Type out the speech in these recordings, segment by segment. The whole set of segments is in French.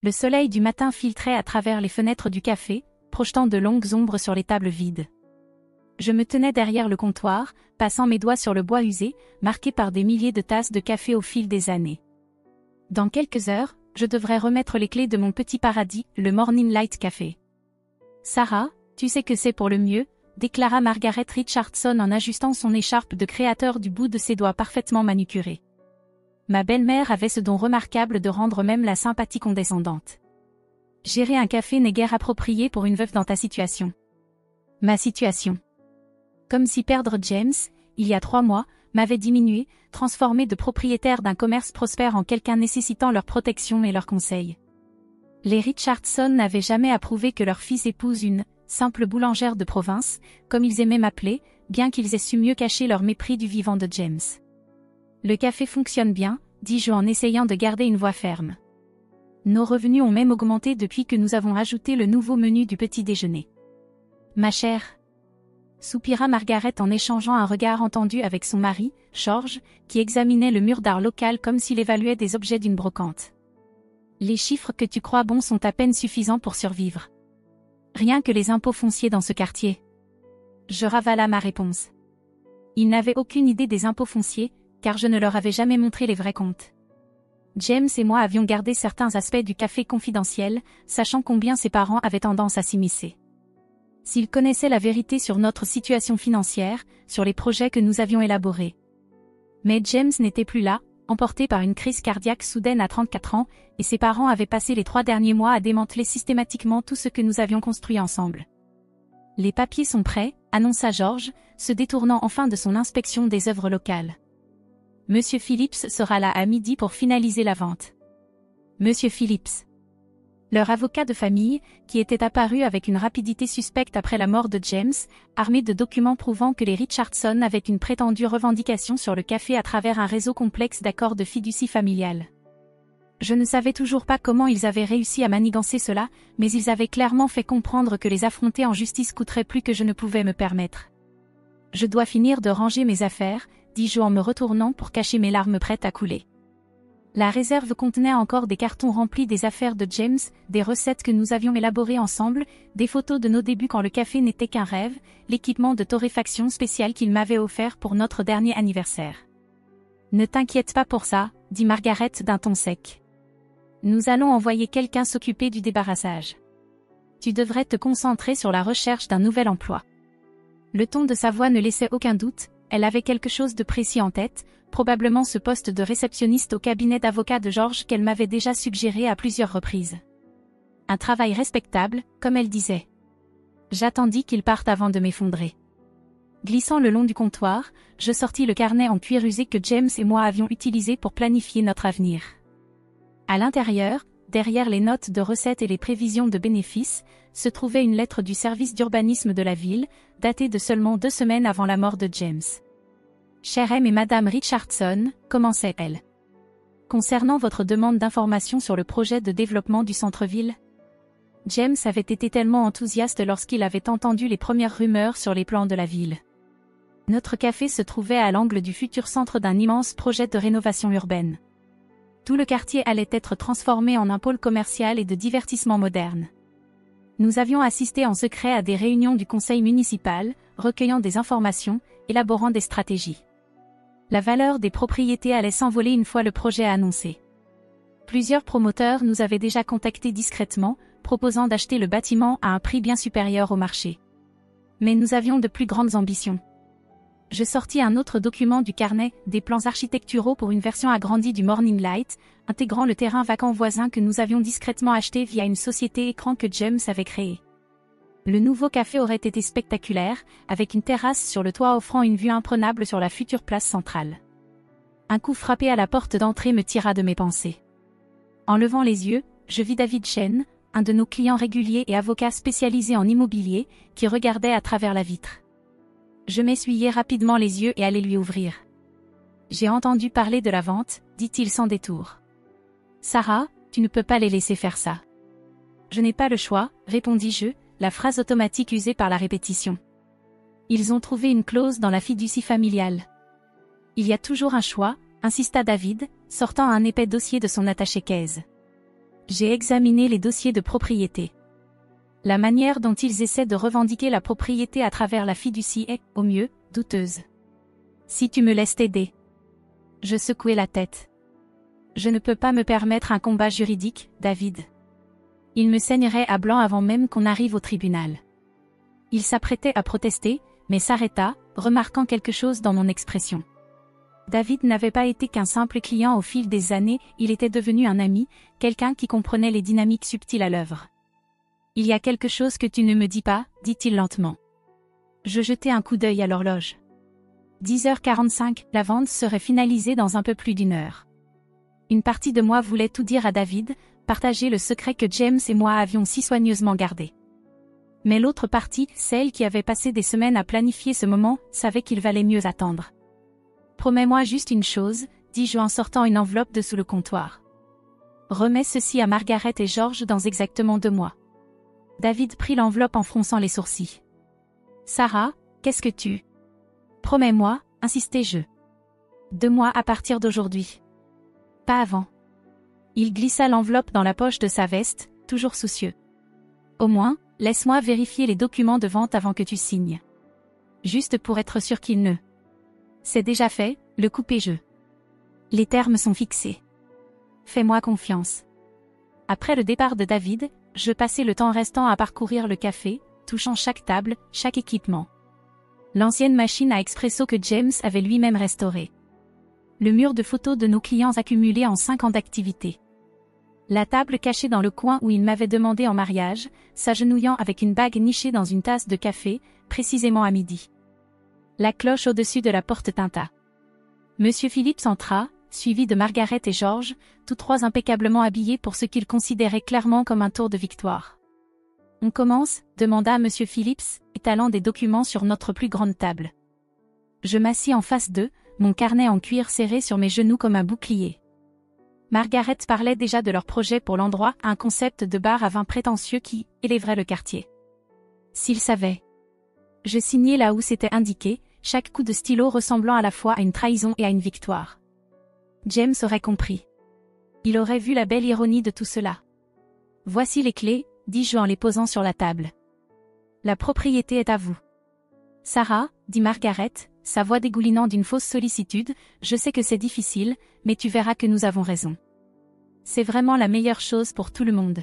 Le soleil du matin filtrait à travers les fenêtres du café, projetant de longues ombres sur les tables vides. Je me tenais derrière le comptoir, passant mes doigts sur le bois usé, marqué par des milliers de tasses de café au fil des années. Dans quelques heures, je devrais remettre les clés de mon petit paradis, le Morning Light Café. Sarah, tu sais que c'est pour le mieux, déclara Margaret Richardson en ajustant son écharpe de créateur du bout de ses doigts parfaitement manucurés. Ma belle-mère avait ce don remarquable de rendre même la sympathie condescendante. Gérer un café n'est guère approprié pour une veuve dans ta situation. Ma situation. Comme si perdre James, il y a 3 mois, m'avait diminué, transformé de propriétaire d'un commerce prospère en quelqu'un nécessitant leur protection et leurs conseils. Les Richardson n'avaient jamais approuvé que leur fils épouse une simple boulangère de province, comme ils aimaient m'appeler, bien qu'ils aient su mieux cacher leur mépris du vivant de James. Le café fonctionne bien, dis-je en essayant de garder une voix ferme. Nos revenus ont même augmenté depuis que nous avons ajouté le nouveau menu du petit déjeuner. Ma chère, soupira Margaret en échangeant un regard entendu avec son mari, George, qui examinait le mur d'art local comme s'il évaluait des objets d'une brocante. Les chiffres que tu crois bons sont à peine suffisants pour survivre. Rien que les impôts fonciers dans ce quartier. Je ravala ma réponse. Ils n'avaient aucune idée des impôts fonciers, car je ne leur avais jamais montré les vrais comptes. James et moi avions gardé certains aspects du café confidentiels, sachant combien ses parents avaient tendance à s'immiscer. S'ils connaissaient la vérité sur notre situation financière, sur les projets que nous avions élaborés. Mais James n'était plus là, emporté par une crise cardiaque soudaine à 34 ans, et ses parents avaient passé les 3 derniers mois à démanteler systématiquement tout ce que nous avions construit ensemble. Les papiers sont prêts, annonça George, se détournant enfin de son inspection des œuvres locales. Monsieur Phillips sera là à midi pour finaliser la vente. Monsieur Phillips. Leur avocat de famille, qui était apparu avec une rapidité suspecte après la mort de James, armé de documents prouvant que les Richardson avaient une prétendue revendication sur le café à travers un réseau complexe d'accords de fiducie familiale. Je ne savais toujours pas comment ils avaient réussi à manigancer cela, mais ils avaient clairement fait comprendre que les affronter en justice coûterait plus que je ne pouvais me permettre. Je dois finir de ranger mes affaires, dis-je en me retournant pour cacher mes larmes prêtes à couler. La réserve contenait encore des cartons remplis des affaires de James, des recettes que nous avions élaborées ensemble, des photos de nos débuts quand le café n'était qu'un rêve, l'équipement de torréfaction spécial qu'il m'avait offert pour notre dernier anniversaire. Ne t'inquiète pas pour ça, dit Margaret d'un ton sec. Nous allons envoyer quelqu'un s'occuper du débarrassage. Tu devrais te concentrer sur la recherche d'un nouvel emploi. Le ton de sa voix ne laissait aucun doute, elle avait quelque chose de précis en tête, probablement ce poste de réceptionniste au cabinet d'avocat de George qu'elle m'avait déjà suggéré à plusieurs reprises. Un travail respectable, comme elle disait. J'attendis qu'il parte avant de m'effondrer. Glissant le long du comptoir, je sortis le carnet en cuir usé que James et moi avions utilisé pour planifier notre avenir. À l'intérieur, derrière les notes de recettes et les prévisions de bénéfices, se trouvait une lettre du service d'urbanisme de la ville, datée de seulement 2 semaines avant la mort de James. Chère M et Madame Richardson, commençait-elle. Concernant votre demande d'information sur le projet de développement du centre-ville, James avait été tellement enthousiaste lorsqu'il avait entendu les premières rumeurs sur les plans de la ville. Notre café se trouvait à l'angle du futur centre d'un immense projet de rénovation urbaine. Tout le quartier allait être transformé en un pôle commercial et de divertissement moderne. Nous avions assisté en secret à des réunions du conseil municipal, recueillant des informations, élaborant des stratégies. La valeur des propriétés allait s'envoler une fois le projet annoncé. Plusieurs promoteurs nous avaient déjà contactés discrètement, proposant d'acheter le bâtiment à un prix bien supérieur au marché. Mais nous avions de plus grandes ambitions. Je sortis un autre document du carnet, des plans architecturaux pour une version agrandie du Morning Light, intégrant le terrain vacant voisin que nous avions discrètement acheté via une société écran que James avait créée. Le nouveau café aurait été spectaculaire, avec une terrasse sur le toit offrant une vue imprenable sur la future place centrale. Un coup frappé à la porte d'entrée me tira de mes pensées. En levant les yeux, je vis David Chen, un de nos clients réguliers et avocat spécialisé en immobilier, qui regardait à travers la vitre. Je m'essuyai rapidement les yeux et allai lui ouvrir. « J'ai entendu parler de la vente, dit-il sans détour. Sarah, tu ne peux pas les laisser faire ça. Je n'ai pas le choix, répondis-je, la phrase automatique usée par la répétition. Ils ont trouvé une clause dans la fiducie familiale. Il y a toujours un choix, insista David, sortant un épais dossier de son attaché-caisse. J'ai examiné les dossiers de propriété. La manière dont ils essaient de revendiquer la propriété à travers la fiducie est, au mieux, douteuse. Si tu me laisses t'aider. Je secouai la tête. Je ne peux pas me permettre un combat juridique, David. Il me saignerait à blanc avant même qu'on arrive au tribunal. Il s'apprêtait à protester, mais s'arrêta, remarquant quelque chose dans mon expression. David n'avait pas été qu'un simple client au fil des années, il était devenu un ami, quelqu'un qui comprenait les dynamiques subtiles à l'œuvre. « Il y a quelque chose que tu ne me dis pas », dit-il lentement. Je jetai un coup d'œil à l'horloge. 10h45, la vente serait finalisée dans un peu plus d'une heure. Une partie de moi voulait tout dire à David, partager le secret que James et moi avions si soigneusement gardé. Mais l'autre partie, celle qui avait passé des semaines à planifier ce moment, savait qu'il valait mieux attendre. « Promets-moi juste une chose, » dis-je en sortant une enveloppe de sous le comptoir. « Remets ceci à Margaret et George dans exactement 2 mois. » David prit l'enveloppe en fronçant les sourcils. « Sarah, qu'est-ce que tu... » « Promets-moi, » insistai-je. 2 mois à partir d'aujourd'hui. Pas avant. Il glissa l'enveloppe dans la poche de sa veste, toujours soucieux. Au moins, laisse-moi vérifier les documents de vente avant que tu signes. Juste pour être sûr qu'il ne... C'est déjà fait, le coupai-je. Les termes sont fixés. Fais-moi confiance. Après le départ de David, je passai le temps restant à parcourir le café, touchant chaque table, chaque équipement. L'ancienne machine à expresso que James avait lui-même restaurée. Le mur de photos de nos clients accumulés en 5 ans d'activité. La table cachée dans le coin où il m'avait demandé en mariage, s'agenouillant avec une bague nichée dans une tasse de café, précisément à midi. La cloche au-dessus de la porte tinta. Monsieur Phillips entra, suivi de Margaret et George, tous 3 impeccablement habillés pour ce qu'ils considéraient clairement comme un tour de victoire. « On commence ?» demanda Monsieur Phillips, étalant des documents sur notre plus grande table. Je m'assis en face d'eux, mon carnet en cuir serré sur mes genoux comme un bouclier. Margaret parlait déjà de leur projet pour l'endroit, un concept de bar à vin prétentieux qui élèverait le quartier. S'ils savaient. Je signai là où c'était indiqué, chaque coup de stylo ressemblant à la fois à une trahison et à une victoire. James aurait compris. Il aurait vu la belle ironie de tout cela. « Voici les clés », dis-je en les posant sur la table. « La propriété est à vous. » « Sarah, » dit Margaret, sa voix dégoulinant d'une fausse sollicitude, « je sais que c'est difficile, mais tu verras que nous avons raison. C'est vraiment la meilleure chose pour tout le monde. »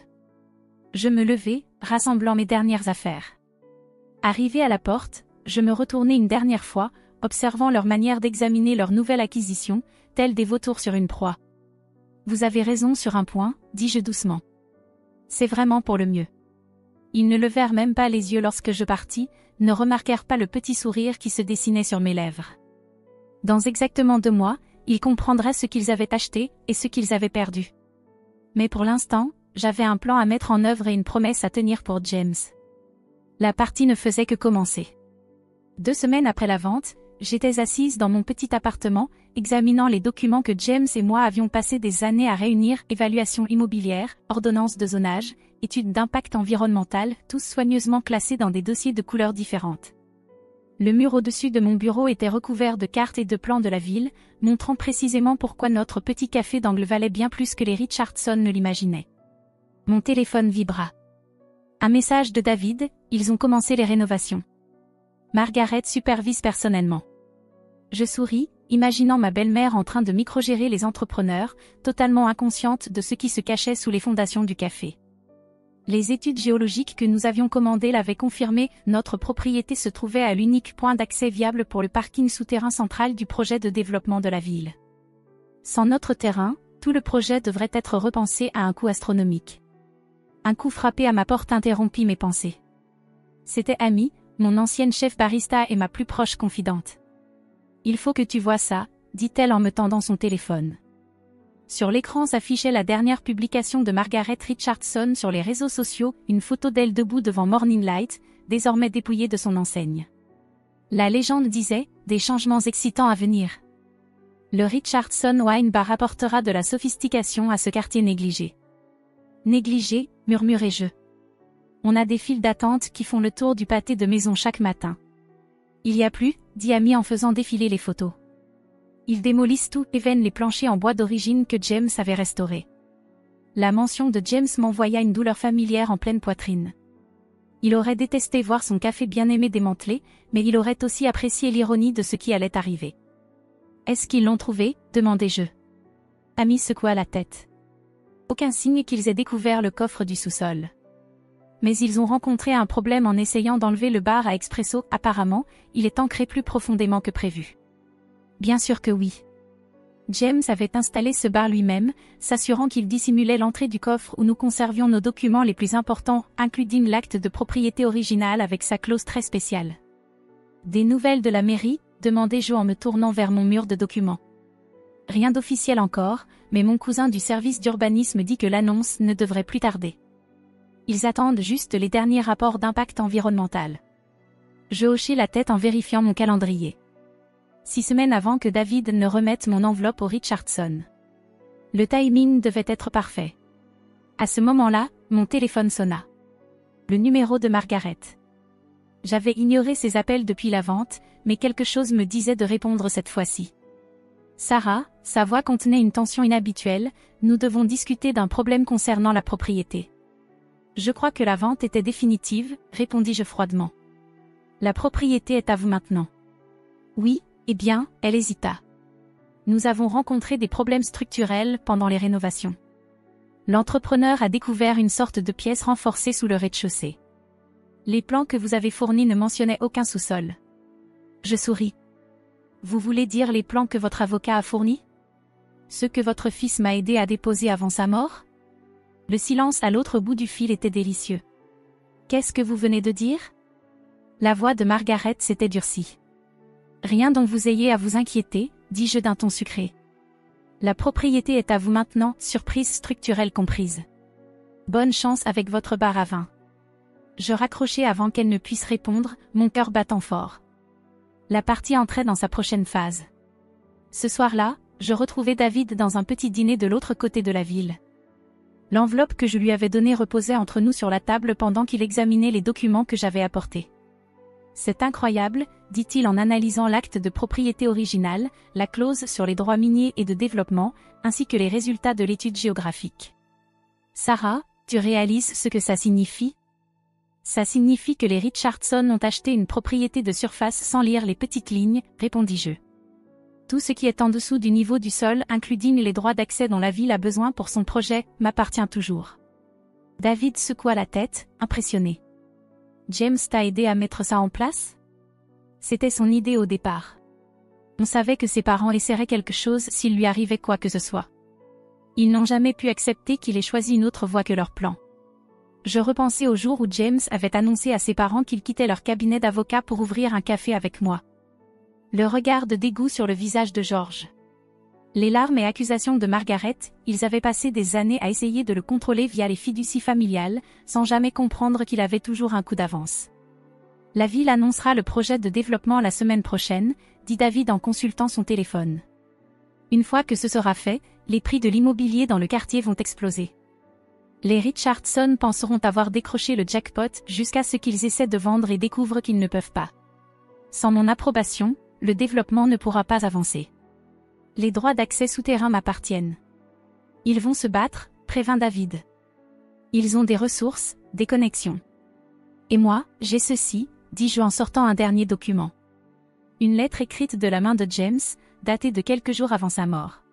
Je me levai, rassemblant mes dernières affaires. Arrivé à la porte, je me retournai une dernière fois, observant leur manière d'examiner leur nouvelle acquisition, tels des vautours sur une proie. « Vous avez raison sur un point, » dis-je doucement. « C'est vraiment pour le mieux. » Ils ne levèrent même pas les yeux lorsque je partis, ne remarquèrent pas le petit sourire qui se dessinait sur mes lèvres. Dans exactement 2 mois, ils comprendraient ce qu'ils avaient acheté et ce qu'ils avaient perdu. Mais pour l'instant, j'avais un plan à mettre en œuvre et une promesse à tenir pour James. La partie ne faisait que commencer. 2 semaines après la vente, j'étais assise dans mon petit appartement, examinant les documents que James et moi avions passé des années à réunir, évaluation immobilière, ordonnance de zonage, études d'impact environnemental, tous soigneusement classés dans des dossiers de couleurs différentes. Le mur au-dessus de mon bureau était recouvert de cartes et de plans de la ville, montrant précisément pourquoi notre petit café d'angle valait bien plus que les Richardson ne l'imaginaient. Mon téléphone vibra. Un message de David, ils ont commencé les rénovations. Margaret supervise personnellement. Je souris, imaginant ma belle-mère en train de microgérer les entrepreneurs, totalement inconsciente de ce qui se cachait sous les fondations du café. Les études géologiques que nous avions commandées l'avaient confirmé, notre propriété se trouvait à l'unique point d'accès viable pour le parking souterrain central du projet de développement de la ville. Sans notre terrain, tout le projet devrait être repensé à un coût astronomique. Un coup frappé à ma porte interrompit mes pensées. C'était Amy, mon ancienne chef barista et ma plus proche confidente. « Il faut que tu vois ça », dit-elle en me tendant son téléphone. Sur l'écran s'affichait la dernière publication de Margaret Richardson sur les réseaux sociaux, une photo d'elle debout devant Morning Light, désormais dépouillée de son enseigne. La légende disait, des changements excitants à venir. Le Richardson Wine Bar apportera de la sophistication à ce quartier négligé. Négligé, murmurai-je. On a des files d'attente qui font le tour du pâté de maison chaque matin. Il y a plus, dit Amy en faisant défiler les photos. Ils démolissent tout et veinent les planchers en bois d'origine que James avait restaurés. La mention de James m'envoya une douleur familière en pleine poitrine. Il aurait détesté voir son café bien-aimé démantelé, mais il aurait aussi apprécié l'ironie de ce qui allait arriver. « Est-ce qu'ils l'ont trouvé ?» demandai-je. Amy secoua la tête. Aucun signe qu'ils aient découvert le coffre du sous-sol. Mais ils ont rencontré un problème en essayant d'enlever le bar à expresso. Apparemment, il est ancré plus profondément que prévu. Bien sûr que oui. James avait installé ce bar lui-même, s'assurant qu'il dissimulait l'entrée du coffre où nous conservions nos documents les plus importants, including l'acte de propriété original avec sa clause très spéciale. « Des nouvelles de la mairie ?» demandai-je en me tournant vers mon mur de documents. Rien d'officiel encore, mais mon cousin du service d'urbanisme dit que l'annonce ne devrait plus tarder. Ils attendent juste les derniers rapports d'impact environnemental. Je hochai la tête en vérifiant mon calendrier. 6 semaines avant que David ne remette mon enveloppe au Richardson. Le timing devait être parfait. À ce moment-là, mon téléphone sonna. Le numéro de Margaret. J'avais ignoré ses appels depuis la vente, mais quelque chose me disait de répondre cette fois-ci. Sarah, sa voix contenait une tension inhabituelle, nous devons discuter d'un problème concernant la propriété. Je crois que la vente était définitive, répondis-je froidement. La propriété est à vous maintenant. Oui. Eh bien, elle hésita. Nous avons rencontré des problèmes structurels pendant les rénovations. L'entrepreneur a découvert une sorte de pièce renforcée sous le rez-de-chaussée. Les plans que vous avez fournis ne mentionnaient aucun sous-sol. Je souris. Vous voulez dire les plans que votre avocat a fournis? Ceux que votre fils m'a aidé à déposer avant sa mort? Le silence à l'autre bout du fil était délicieux. Qu'est-ce que vous venez de dire? La voix de Margaret s'était durcie. Rien dont vous ayez à vous inquiéter, dis-je d'un ton sucré. La propriété est à vous maintenant, surprise structurelle comprise. Bonne chance avec votre bar à vin. Je raccrochai avant qu'elle ne puisse répondre, mon cœur battant fort. La partie entrait dans sa prochaine phase. Ce soir-là, je retrouvai David dans un petit dîner de l'autre côté de la ville. L'enveloppe que je lui avais donnée reposait entre nous sur la table pendant qu'il examinait les documents que j'avais apportés. C'est incroyable, dit-il en analysant l'acte de propriété original, la clause sur les droits miniers et de développement, ainsi que les résultats de l'étude géographique. Sarah, tu réalises ce que ça signifie? Ça signifie que les Richardson ont acheté une propriété de surface sans lire les petites lignes, répondis-je. Tout ce qui est en dessous du niveau du sol, including les droits d'accès dont la ville a besoin pour son projet, m'appartient toujours. David secoua la tête, impressionné. James t'a aidé à mettre ça en place? C'était son idée au départ. On savait que ses parents laisseraient quelque chose s'il lui arrivait quoi que ce soit. Ils n'ont jamais pu accepter qu'il ait choisi une autre voie que leur plan. Je repensais au jour où James avait annoncé à ses parents qu'il quittait leur cabinet d'avocat pour ouvrir un café avec moi. Le regard de dégoût sur le visage de George. Les larmes et accusations de Margaret, ils avaient passé des années à essayer de le contrôler via les fiducies familiales, sans jamais comprendre qu'il avait toujours un coup d'avance. La ville annoncera le projet de développement la semaine prochaine, dit David en consultant son téléphone. Une fois que ce sera fait, les prix de l'immobilier dans le quartier vont exploser. Les Richardson penseront avoir décroché le jackpot jusqu'à ce qu'ils essaient de vendre et découvrent qu'ils ne peuvent pas. Sans mon approbation, le développement ne pourra pas avancer. Les droits d'accès souterrains m'appartiennent. Ils vont se battre, prévint David. Ils ont des ressources, des connexions. Et moi, j'ai ceci, dis-je en sortant un dernier document. Une lettre écrite de la main de James, datée de quelques jours avant sa mort.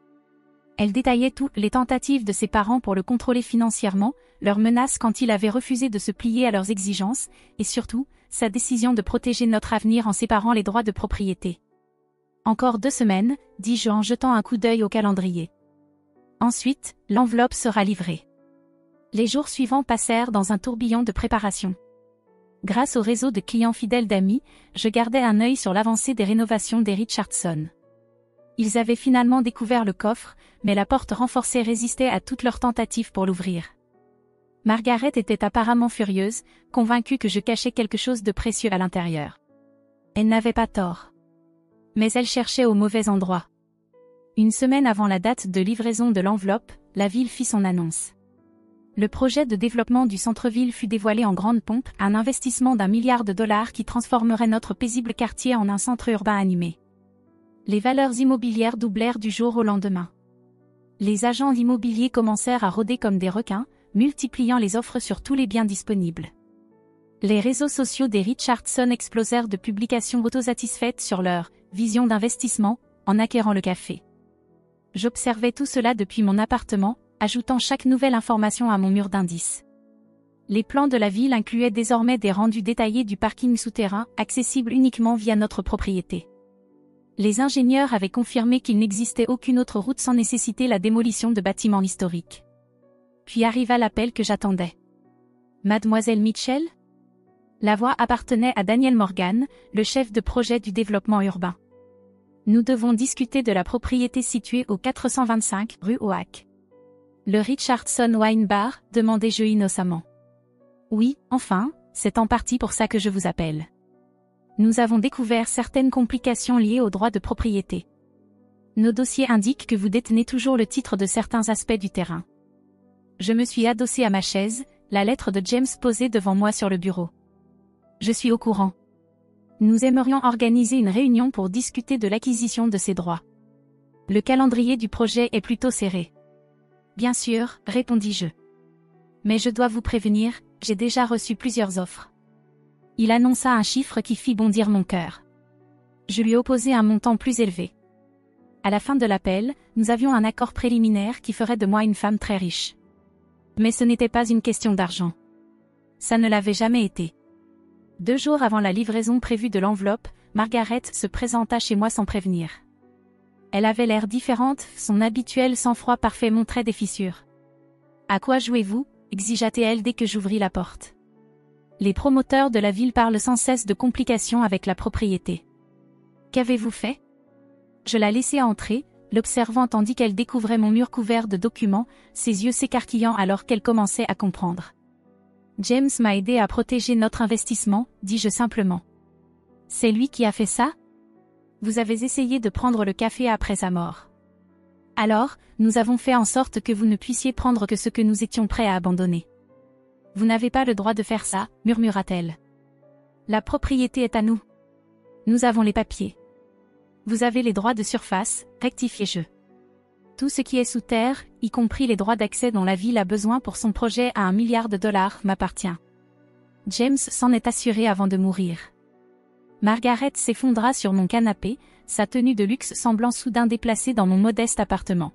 Elle détaillait toutes les tentatives de ses parents pour le contrôler financièrement, leurs menaces quand il avait refusé de se plier à leurs exigences, et surtout, sa décision de protéger notre avenir en séparant les droits de propriété. Encore 2 semaines, dis-je en jetant un coup d'œil au calendrier. Ensuite, l'enveloppe sera livrée. Les jours suivants passèrent dans un tourbillon de préparation. Grâce au réseau de clients fidèles d'Amy, je gardais un œil sur l'avancée des rénovations des Richardson. Ils avaient finalement découvert le coffre, mais la porte renforcée résistait à toutes leurs tentatives pour l'ouvrir. Margaret était apparemment furieuse, convaincue que je cachais quelque chose de précieux à l'intérieur. Elle n'avait pas tort. Mais elle cherchait au mauvais endroit. Une semaine avant la date de livraison de l'enveloppe, la ville fit son annonce. Le projet de développement du centre-ville fut dévoilé en grande pompe, un investissement d'1 milliard de dollars qui transformerait notre paisible quartier en un centre urbain animé. Les valeurs immobilières doublèrent du jour au lendemain. Les agents immobiliers commencèrent à rôder comme des requins, multipliant les offres sur tous les biens disponibles. Les réseaux sociaux des Richardson explosèrent de publications autosatisfaites sur leur vision d'investissement, en acquérant le café. J'observais tout cela depuis mon appartement, ajoutant chaque nouvelle information à mon mur d'indices. Les plans de la ville incluaient désormais des rendus détaillés du parking souterrain, accessible uniquement via notre propriété. Les ingénieurs avaient confirmé qu'il n'existait aucune autre route sans nécessiter la démolition de bâtiments historiques. Puis arriva l'appel que j'attendais. Mademoiselle Mitchell? La voix appartenait à Daniel Morgan, le chef de projet du développement urbain. Nous devons discuter de la propriété située au 425 rue Oak. Le Richardson Wine Bar, demandai-je innocemment. Oui, enfin, c'est en partie pour ça que je vous appelle. Nous avons découvert certaines complications liées aux droits de propriété. Nos dossiers indiquent que vous détenez toujours le titre de certains aspects du terrain. Je me suis adossé à ma chaise, la lettre de James posée devant moi sur le bureau. Je suis au courant. Nous aimerions organiser une réunion pour discuter de l'acquisition de ces droits. Le calendrier du projet est plutôt serré. Bien sûr, répondis-je. Mais je dois vous prévenir, j'ai déjà reçu plusieurs offres. Il annonça un chiffre qui fit bondir mon cœur. Je lui opposai un montant plus élevé. À la fin de l'appel, nous avions un accord préliminaire qui ferait de moi une femme très riche. Mais ce n'était pas une question d'argent. Ça ne l'avait jamais été. 2 jours avant la livraison prévue de l'enveloppe, Margaret se présenta chez moi sans prévenir. Elle avait l'air différente, son habituel sang-froid parfait montrait des fissures. « À quoi jouez-vous » exigea-t-elle dès que j'ouvris la porte. Les promoteurs de la ville parlent sans cesse de complications avec la propriété. « Qu'avez-vous fait » Je la laissai entrer, l'observant tandis qu'elle découvrait mon mur couvert de documents, ses yeux s'écarquillant alors qu'elle commençait à comprendre. James m'a aidé à protéger notre investissement, dis-je simplement. C'est lui qui a fait ça? Vous avez essayé de prendre le café après sa mort. Alors, nous avons fait en sorte que vous ne puissiez prendre que ce que nous étions prêts à abandonner. Vous n'avez pas le droit de faire ça, murmura-t-elle. La propriété est à nous. Nous avons les papiers. Vous avez les droits de surface, rectifiai-je. Tout ce qui est sous terre, y compris les droits d'accès dont la ville a besoin pour son projet à $1 milliard, m'appartient. James s'en est assuré avant de mourir. Margaret s'effondra sur mon canapé, sa tenue de luxe semblant soudain déplacée dans mon modeste appartement.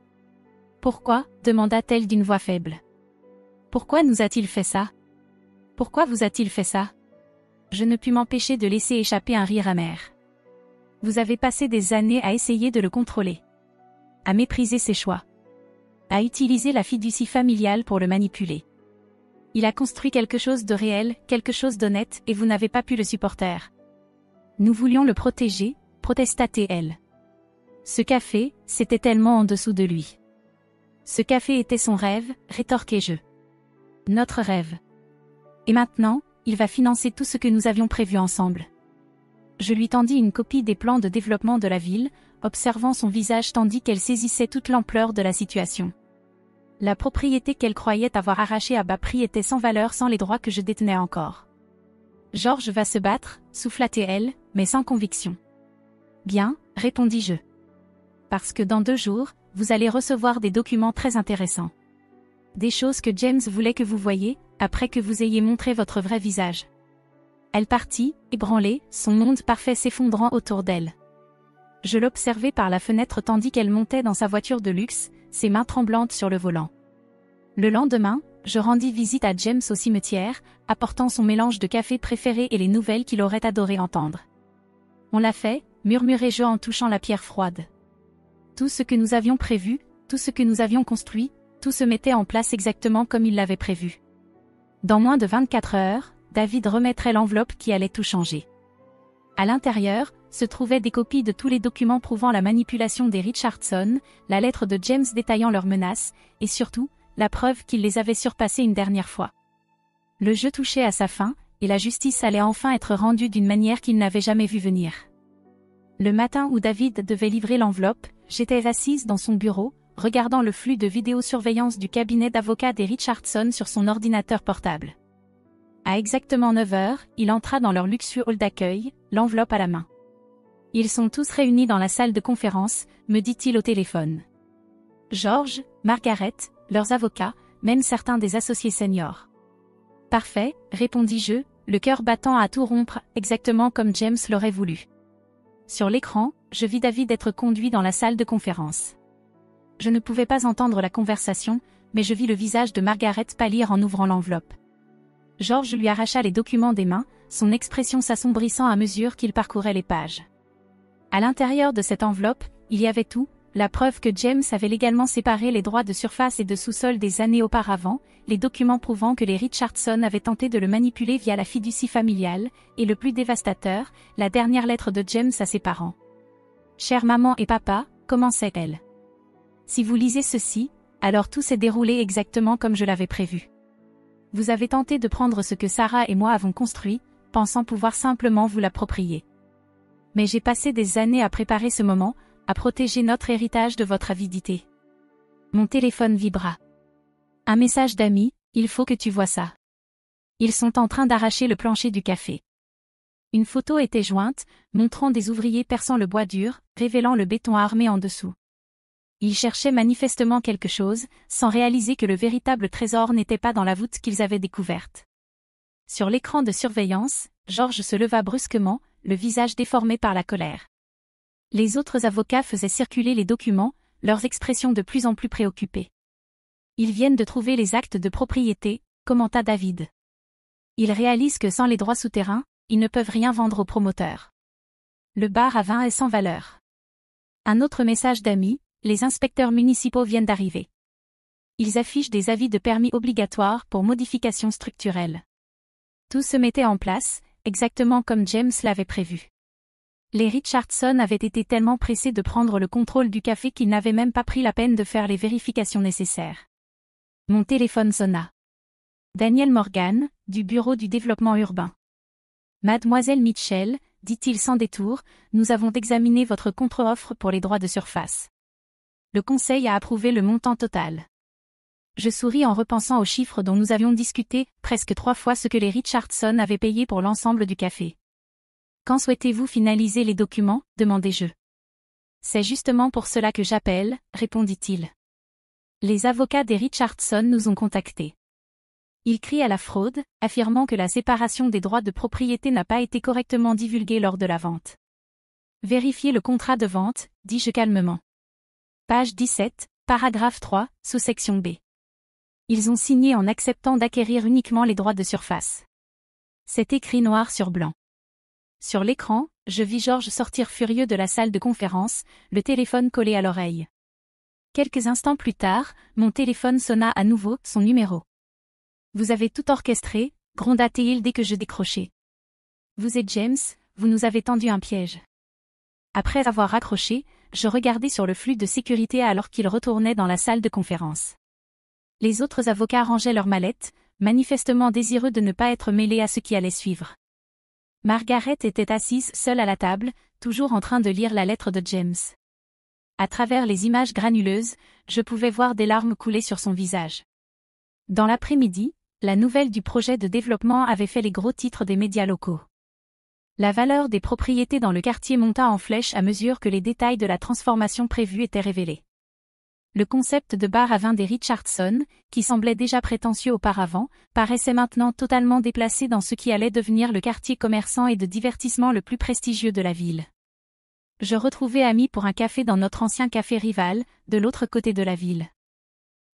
Pourquoi ? demanda-t-elle d'une voix faible. Pourquoi nous a-t-il fait ça ? Pourquoi vous a-t-il fait ça ? Je ne pus m'empêcher de laisser échapper un rire amer. Vous avez passé des années à essayer de le contrôler. À mépriser ses choix. À utiliser la fiducie familiale pour le manipuler. Il a construit quelque chose de réel, quelque chose d'honnête, et vous n'avez pas pu le supporter. Nous voulions le protéger, protesta-t-elle. Ce café, c'était tellement en dessous de lui. Ce café était son rêve, rétorquai-je. Notre rêve. Et maintenant, il va financer tout ce que nous avions prévu ensemble. Je lui tendis une copie des plans de développement de la ville, observant son visage tandis qu'elle saisissait toute l'ampleur de la situation. La propriété qu'elle croyait avoir arrachée à bas prix était sans valeur sans les droits que je détenais encore. George va se battre, souffla-t-elle, mais sans conviction. Bien, répondis-je. Parce que dans 2 jours, vous allez recevoir des documents très intéressants. Des choses que James voulait que vous voyiez, après que vous ayez montré votre vrai visage. Elle partit, ébranlée, son monde parfait s'effondrant autour d'elle. Je l'observai par la fenêtre tandis qu'elle montait dans sa voiture de luxe, ses mains tremblantes sur le volant. Le lendemain, je rendis visite à James au cimetière, apportant son mélange de café préféré et les nouvelles qu'il aurait adoré entendre. On l'a fait, murmurai-je en touchant la pierre froide. Tout ce que nous avions prévu, tout ce que nous avions construit, tout se mettait en place exactement comme il l'avait prévu. Dans moins de 24 heures, David remettrait l'enveloppe qui allait tout changer. À l'intérieur, se trouvaient des copies de tous les documents prouvant la manipulation des Richardson, la lettre de James détaillant leurs menaces, et surtout, la preuve qu'il les avait surpassés une dernière fois. Le jeu touchait à sa fin, et la justice allait enfin être rendue d'une manière qu'il n'avait jamais vue venir. Le matin où David devait livrer l'enveloppe, j'étais assise dans son bureau, regardant le flux de vidéosurveillance du cabinet d'avocats des Richardson sur son ordinateur portable. À exactement 9 heures, il entra dans leur luxueux hall d'accueil, l'enveloppe à la main. Ils sont tous réunis dans la salle de conférence, me dit-il au téléphone. George, Margaret, leurs avocats, même certains des associés seniors. Parfait, répondis-je, le cœur battant à tout rompre, exactement comme James l'aurait voulu. Sur l'écran, je vis David être conduit dans la salle de conférence. Je ne pouvais pas entendre la conversation, mais je vis le visage de Margaret pâlir en ouvrant l'enveloppe. George lui arracha les documents des mains, son expression s'assombrissant à mesure qu'il parcourait les pages. À l'intérieur de cette enveloppe, il y avait tout, la preuve que James avait légalement séparé les droits de surface et de sous-sol des années auparavant, les documents prouvant que les Richardson avaient tenté de le manipuler via la fiducie familiale, et le plus dévastateur, la dernière lettre de James à ses parents. « Chère maman et papa », commençait-elle. « Si vous lisez ceci, alors tout s'est déroulé exactement comme je l'avais prévu. Vous avez tenté de prendre ce que Sarah et moi avons construit, pensant pouvoir simplement vous l'approprier. Mais j'ai passé des années à préparer ce moment, à protéger notre héritage de votre avidité. » Mon téléphone vibra. Un message d'ami, il faut que tu vois ça. Ils sont en train d'arracher le plancher du café. Une photo était jointe, montrant des ouvriers perçant le bois dur, révélant le béton armé en dessous. Ils cherchaient manifestement quelque chose, sans réaliser que le véritable trésor n'était pas dans la voûte qu'ils avaient découverte. Sur l'écran de surveillance, George se leva brusquement, le visage déformé par la colère. Les autres avocats faisaient circuler les documents, leurs expressions de plus en plus préoccupées. « Ils viennent de trouver les actes de propriété », commenta David. « Ils réalisent que sans les droits souterrains, ils ne peuvent rien vendre aux promoteurs. Le bar à vin est sans valeur. » Un autre message d'ami, les inspecteurs municipaux viennent d'arriver. Ils affichent des avis de permis obligatoires pour modifications structurelles. Tout se mettait en place, exactement comme James l'avait prévu. Les Richardson avaient été tellement pressés de prendre le contrôle du café qu'ils n'avaient même pas pris la peine de faire les vérifications nécessaires. Mon téléphone sonna. Daniel Morgan, du Bureau du développement urbain. « Mademoiselle Mitchell, dit-il sans détour, nous avons examiné votre contre-offre pour les droits de surface. Le conseil a approuvé le montant total. » Je souris en repensant aux chiffres dont nous avions discuté, presque 3 fois ce que les Richardson avaient payé pour l'ensemble du café. « Quand souhaitez-vous finaliser les documents ?» demandai-je. « C'est justement pour cela que j'appelle, » répondit-il. Les avocats des Richardson nous ont contactés. Ils crient à la fraude, affirmant que la séparation des droits de propriété n'a pas été correctement divulguée lors de la vente. « Vérifiez le contrat de vente, » dis-je calmement. Page 17, paragraphe 3, sous-section B. Ils ont signé en acceptant d'acquérir uniquement les droits de surface. C'est écrit noir sur blanc. Sur l'écran, je vis George sortir furieux de la salle de conférence, le téléphone collé à l'oreille. Quelques instants plus tard, mon téléphone sonna à nouveau, son numéro. « Vous avez tout orchestré », gronda-t-il dès que je décrochai. « Vous et James, vous nous avez tendu un piège. » Après avoir raccroché, je regardais sur le flux de sécurité alors qu'il retournait dans la salle de conférence. Les autres avocats rangeaient leurs mallettes, manifestement désireux de ne pas être mêlés à ce qui allait suivre. Margaret était assise seule à la table, toujours en train de lire la lettre de James. À travers les images granuleuses, je pouvais voir des larmes couler sur son visage. Dans l'après-midi, la nouvelle du projet de développement avait fait les gros titres des médias locaux. La valeur des propriétés dans le quartier monta en flèche à mesure que les détails de la transformation prévue étaient révélés. Le concept de bar à vin des Richardson, qui semblait déjà prétentieux auparavant, paraissait maintenant totalement déplacé dans ce qui allait devenir le quartier commerçant et de divertissement le plus prestigieux de la ville. Je retrouvai Amy pour un café dans notre ancien café rival, de l'autre côté de la ville.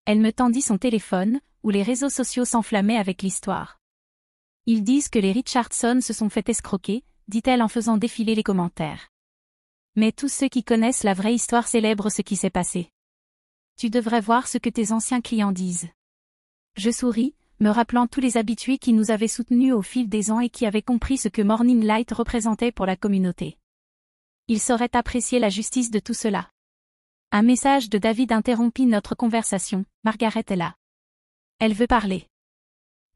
Elle me tendit son téléphone, où les réseaux sociaux s'enflammaient avec l'histoire. « Ils disent que les Richardson se sont fait escroquer », dit-elle en faisant défiler les commentaires. « Mais tous ceux qui connaissent la vraie histoire célèbrent ce qui s'est passé. Tu devrais voir ce que tes anciens clients disent. » Je souris, me rappelant tous les habitués qui nous avaient soutenus au fil des ans et qui avaient compris ce que Morning Light représentait pour la communauté. Ils sauraient apprécier la justice de tout cela. Un message de David interrompit notre conversation. Margaret est là. Elle veut parler.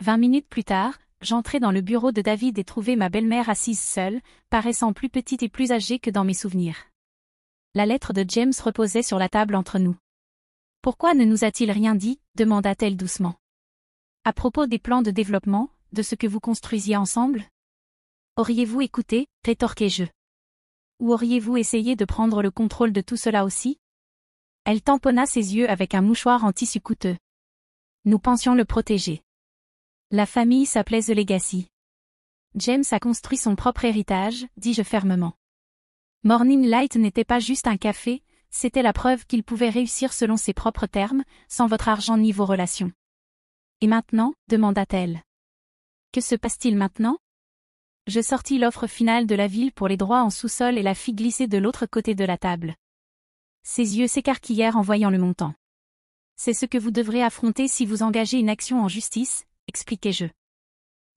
20 minutes plus tard, j'entrai dans le bureau de David et trouvai ma belle-mère assise seule, paraissant plus petite et plus âgée que dans mes souvenirs. La lettre de James reposait sur la table entre nous. « Pourquoi ne nous a-t-il rien dit ?» demanda-t-elle doucement. « À propos des plans de développement, de ce que vous construisiez ensemble ? Auriez-vous écouté ?» rétorquai-je. « Ou auriez-vous essayé de prendre le contrôle de tout cela aussi ? Elle tamponna ses yeux avec un mouchoir en tissu coûteux. Nous pensions le protéger. La famille s'appelait The Legacy. James a construit son propre héritage, dis-je fermement. Morning Light n'était pas juste un café, c'était la preuve qu'il pouvait réussir selon ses propres termes, sans votre argent ni vos relations. Et maintenant, demanda-t-elle. Que se passe-t-il maintenant? Je sortis l'offre finale de la ville pour les droits en sous-sol et la fis glisser de l'autre côté de la table. Ses yeux s'écarquillèrent en voyant le montant. C'est ce que vous devrez affronter si vous engagez une action en justice, expliquai-je.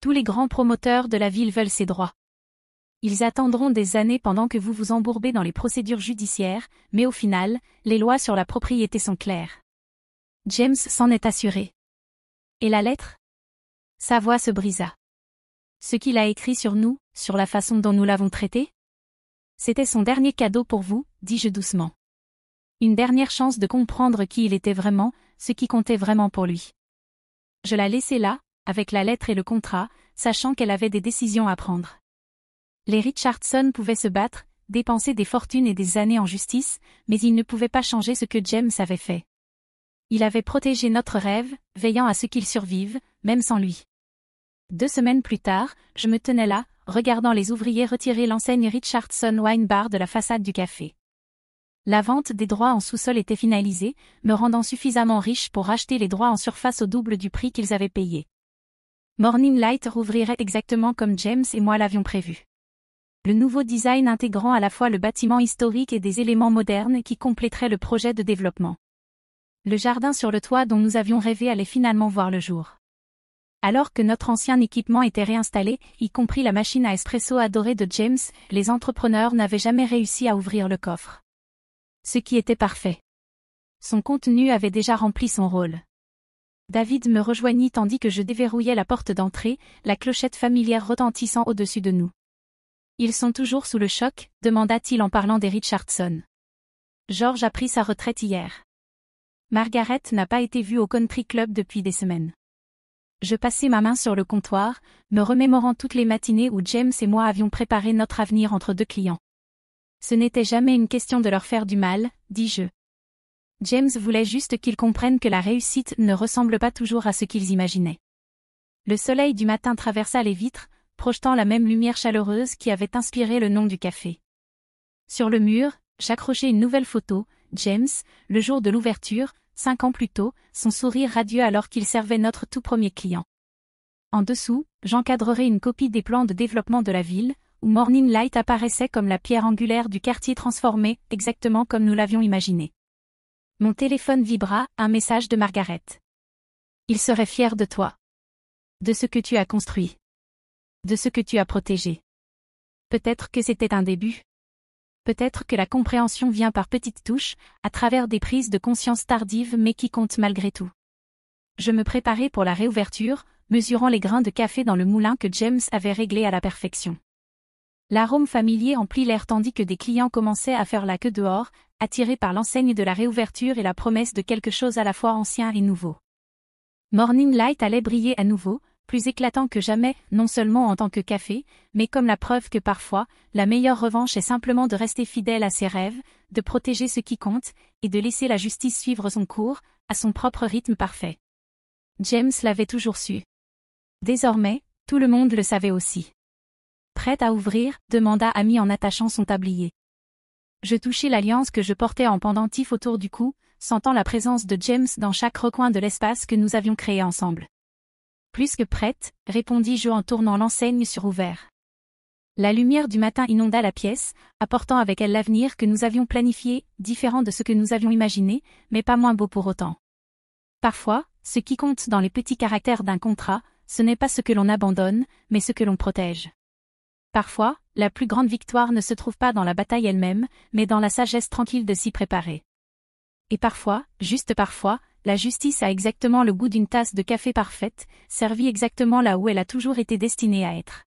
Tous les grands promoteurs de la ville veulent ces droits. Ils attendront des années pendant que vous vous embourbez dans les procédures judiciaires, mais au final, les lois sur la propriété sont claires. James s'en est assuré. Et la lettre? Sa voix se brisa. Ce qu'il a écrit sur nous, sur la façon dont nous l'avons traité? C'était son dernier cadeau pour vous, dis-je doucement. Une dernière chance de comprendre qui il était vraiment, ce qui comptait vraiment pour lui. Je la laissai là, avec la lettre et le contrat, sachant qu'elle avait des décisions à prendre. Les Richardson pouvaient se battre, dépenser des fortunes et des années en justice, mais ils ne pouvaient pas changer ce que James avait fait. Il avait protégé notre rêve, veillant à ce qu'il survive, même sans lui. 2 semaines plus tard, je me tenais là, regardant les ouvriers retirer l'enseigne Richardson Wine Bar de la façade du café. La vente des droits en sous-sol était finalisée, me rendant suffisamment riche pour racheter les droits en surface au double du prix qu'ils avaient payé. Morning Light rouvrirait exactement comme James et moi l'avions prévu. Le nouveau design intégrant à la fois le bâtiment historique et des éléments modernes qui compléteraient le projet de développement. Le jardin sur le toit dont nous avions rêvé allait finalement voir le jour. Alors que notre ancien équipement était réinstallé, y compris la machine à espresso adorée de James, les entrepreneurs n'avaient jamais réussi à ouvrir le coffre. Ce qui était parfait. Son contenu avait déjà rempli son rôle. David me rejoignit tandis que je déverrouillais la porte d'entrée, la clochette familière retentissant au-dessus de nous. Ils sont toujours sous le choc, demanda-t-il en parlant des Richardson. George a pris sa retraite hier. Margaret n'a pas été vue au country club depuis des semaines. Je passai ma main sur le comptoir, me remémorant toutes les matinées où James et moi avions préparé notre avenir entre 2 clients. Ce n'était jamais une question de leur faire du mal, dis-je. James voulait juste qu'ils comprennent que la réussite ne ressemble pas toujours à ce qu'ils imaginaient. Le soleil du matin traversa les vitres, projetant la même lumière chaleureuse qui avait inspiré le nom du café. Sur le mur, j'accrochai une nouvelle photo, James, le jour de l'ouverture, 5 ans plus tôt, son sourire radieux alors qu'il servait notre tout premier client. En dessous, j'encadrerai une copie des plans de développement de la ville, où Morning Light apparaissait comme la pierre angulaire du quartier transformé, exactement comme nous l'avions imaginé. Mon téléphone vibra, un message de Margaret. Il serait fier de toi. De ce que tu as construit. De ce que tu as protégé. Peut-être que c'était un début. Peut-être que la compréhension vient par petites touches, à travers des prises de conscience tardives mais qui comptent malgré tout. Je me préparais pour la réouverture, mesurant les grains de café dans le moulin que James avait réglé à la perfection. L'arôme familier emplit l'air tandis que des clients commençaient à faire la queue dehors, attirés par l'enseigne de la réouverture et la promesse de quelque chose à la fois ancien et nouveau. Morning Light allait briller à nouveau, plus éclatant que jamais, non seulement en tant que café, mais comme la preuve que parfois, la meilleure revanche est simplement de rester fidèle à ses rêves, de protéger ce qui compte, et de laisser la justice suivre son cours, à son propre rythme parfait. James l'avait toujours su. Désormais, tout le monde le savait aussi. Prête à ouvrir, demanda Amy en attachant son tablier. Je touchai l'alliance que je portais en pendentif autour du cou, sentant la présence de James dans chaque recoin de l'espace que nous avions créé ensemble. Plus que prête, répondis-je en tournant l'enseigne sur ouvert. La lumière du matin inonda la pièce, apportant avec elle l'avenir que nous avions planifié, différent de ce que nous avions imaginé, mais pas moins beau pour autant. Parfois, ce qui compte dans les petits caractères d'un contrat, ce n'est pas ce que l'on abandonne, mais ce que l'on protège. Parfois, la plus grande victoire ne se trouve pas dans la bataille elle-même, mais dans la sagesse tranquille de s'y préparer. Et parfois, juste parfois, la justice a exactement le goût d'une tasse de café parfaite, servie exactement là où elle a toujours été destinée à être.